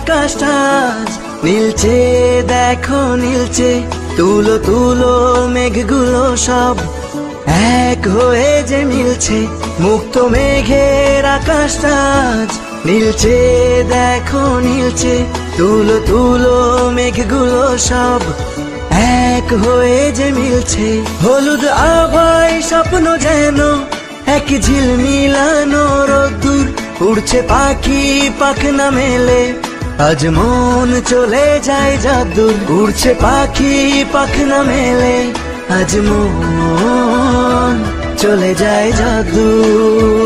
আকাশটা আজ নীলচে, দেখো নীলচে, তুলো তুলো মেঘগুলো সব এক হয়ে যে মিলছে। মুক্ত মেঘের আকাশটা আজ নীলচে, দেখো নীলচে, তুলো তুলো মেঘগুলো সব এক হয়ে যে মিলছে। হলুদ আভায় স্বপ্ন যেন এক ঝিলমিলানো রোদ্দুর, উড়ছে পাখি পাখনা মেলে, আজ মন চলে যায় যাদুর। উড়ছে পাখি পাখনা মেলে, আজ মন চলে যায় যাদুর।